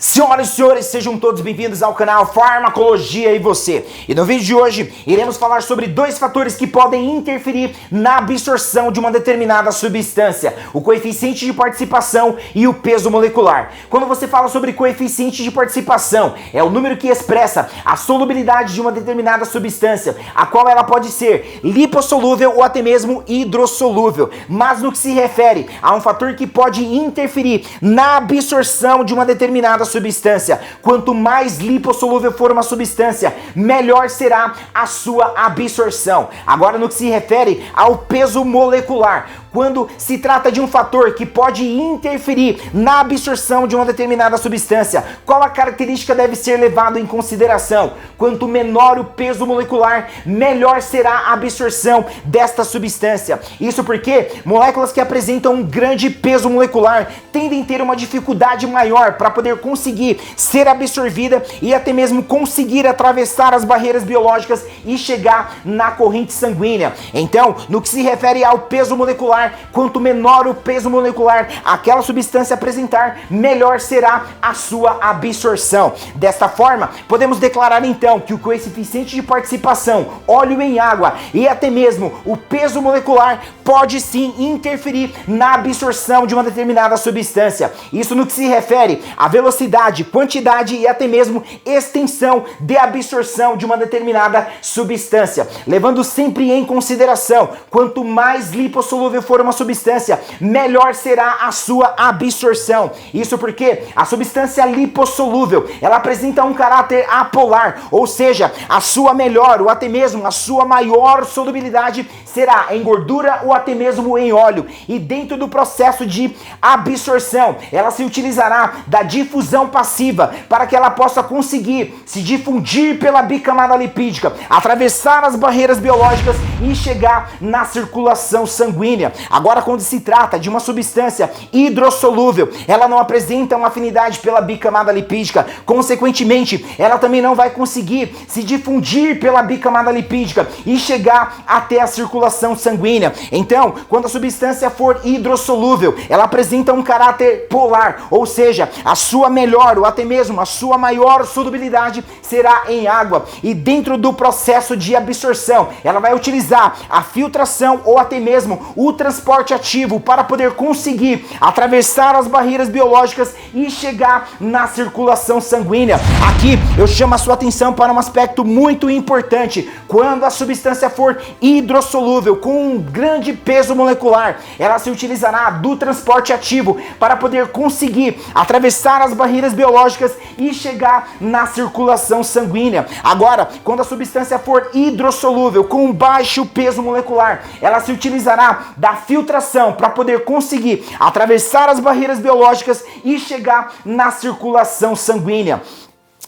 Senhoras e senhores, sejam todos bem-vindos ao canal Farmacologia e Você. E no vídeo de hoje, iremos falar sobre dois fatores que podem interferir na absorção de uma determinada substância: o coeficiente de participação e o peso molecular. Quando você fala sobre coeficiente de participação, é o número que expressa a solubilidade de uma determinada substância, a qual ela pode ser lipossolúvel ou até mesmo hidrossolúvel. Mas no que se refere a um fator que pode interferir na absorção de uma determinada substância, quanto mais lipossolúvel for uma substância, melhor será a sua absorção. Agora, no que se refere ao peso molecular, quando se trata de um fator que pode interferir na absorção de uma determinada substância, qual a característica deve ser levada em consideração? Quanto menor o peso molecular, melhor será a absorção desta substância. Isso porque moléculas que apresentam um grande peso molecular tendem a ter uma dificuldade maior para poder conseguir ser absorvida e até mesmo conseguir atravessar as barreiras biológicas e chegar na corrente sanguínea. Então, no que se refere ao peso molecular, quanto menor o peso molecular aquela substância apresentar, melhor será a sua absorção. Desta forma, podemos declarar então que o coeficiente de participação, óleo em água e até mesmo o peso molecular pode sim interferir na absorção de uma determinada substância. Isso no que se refere à velocidade, quantidade e até mesmo extensão de absorção de uma determinada substância, levando sempre em consideração, quanto mais lipossolúvel for uma substância, melhor será a sua absorção. Isso porque a substância lipossolúvel, ela apresenta um caráter apolar, ou seja, a sua melhor ou até mesmo a sua maior solubilidade será em gordura ou até mesmo em óleo. E dentro do processo de absorção, ela se utilizará da difusão passiva para que ela possa conseguir se difundir pela bicamada lipídica, atravessar as barreiras biológicas e chegar na circulação sanguínea. Agora, quando se trata de uma substância hidrossolúvel, ela não apresenta uma afinidade pela bicamada lipídica, consequentemente, ela também não vai conseguir se difundir pela bicamada lipídica e chegar até a circulação sanguínea. Então, quando a substância for hidrossolúvel, ela apresenta um caráter polar, ou seja, a sua melhor ou até mesmo a sua maior solubilidade será em água, e dentro do processo de absorção, ela vai utilizar a filtração ou até mesmo o transporte ativo para poder conseguir atravessar as barreiras biológicas e chegar na circulação sanguínea. Aqui eu chamo a sua atenção para um aspecto muito importante: quando a substância for hidrossolúvel com um grande peso molecular, ela se utilizará do transporte ativo para poder conseguir atravessar as barreiras biológicas e chegar na circulação sanguínea. Agora, quando a substância for hidrossolúvel com baixo peso molecular, ela se utilizará da filtração para poder conseguir atravessar as barreiras biológicas e chegar na circulação sanguínea.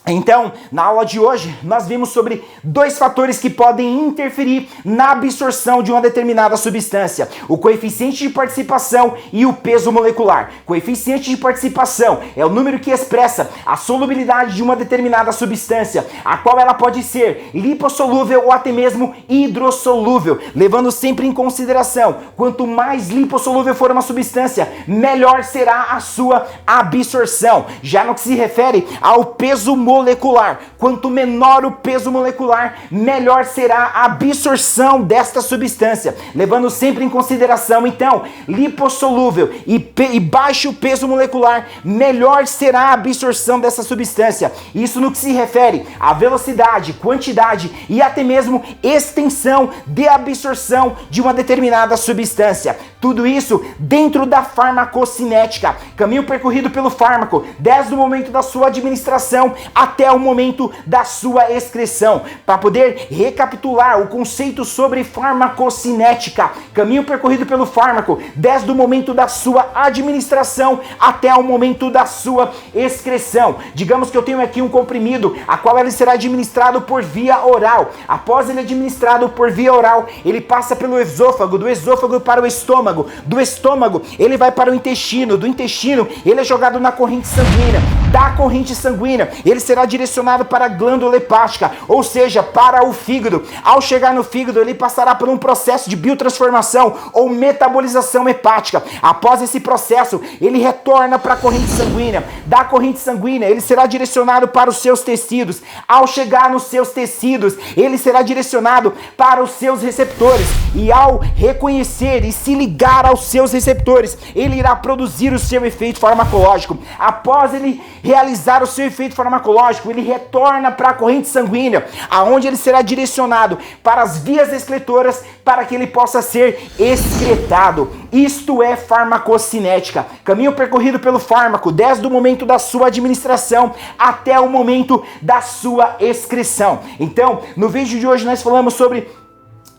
Então, na aula de hoje, nós vimos sobre dois fatores que podem interferir na absorção de uma determinada substância: o coeficiente de participação e o peso molecular. Coeficiente de participação é o número que expressa a solubilidade de uma determinada substância, a qual ela pode ser lipossolúvel ou até mesmo hidrossolúvel, levando sempre em consideração, quanto mais lipossolúvel for uma substância, melhor será a sua absorção. Já no que se refere ao peso molecular, quanto menor o peso molecular, melhor será a absorção desta substância, levando sempre em consideração, então, lipossolúvel e baixo peso molecular, melhor será a absorção dessa substância. Isso no que se refere à velocidade, quantidade e até mesmo extensão de absorção de uma determinada substância. Tudo isso dentro da farmacocinética, caminho percorrido pelo fármaco desde o momento da sua administração até o momento da sua excreção. Para poder recapitular o conceito sobre farmacocinética, caminho percorrido pelo fármaco desde o momento da sua administração até o momento da sua excreção. Digamos que eu tenho aqui um comprimido, a qual ele será administrado por via oral. Após ele administrado por via oral, ele passa pelo esôfago, do esôfago para o estômago, do estômago ele vai para o intestino, do intestino ele é jogado na corrente sanguínea, da da corrente sanguínea, ele será direcionado para a glândula hepática, ou seja, para o fígado. Ao chegar no fígado, ele passará por um processo de biotransformação ou metabolização hepática. Após esse processo, ele retorna para a corrente sanguínea. Da corrente sanguínea, ele será direcionado para os seus tecidos. Ao chegar nos seus tecidos, ele será direcionado para os seus receptores. E ao reconhecer e se ligar aos seus receptores, ele irá produzir o seu efeito farmacológico. Após ele realizar o seu efeito farmacológico, ele retorna para a corrente sanguínea, aonde ele será direcionado para as vias excretoras para que ele possa ser excretado. Isto é farmacocinética, caminho percorrido pelo fármaco desde o momento da sua administração até o momento da sua excreção. Então, no vídeo de hoje nós falamos sobre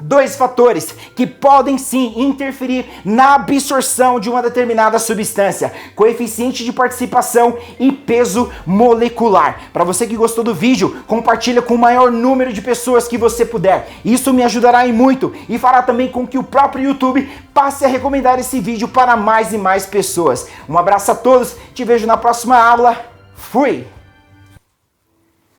dois fatores que podem sim interferir na absorção de uma determinada substância: coeficiente de participação e peso molecular. Para você que gostou do vídeo, compartilha com o maior número de pessoas que você puder. Isso me ajudará em muito e fará também com que o próprio YouTube passe a recomendar esse vídeo para mais e mais pessoas. Um abraço a todos, te vejo na próxima aula. Fui!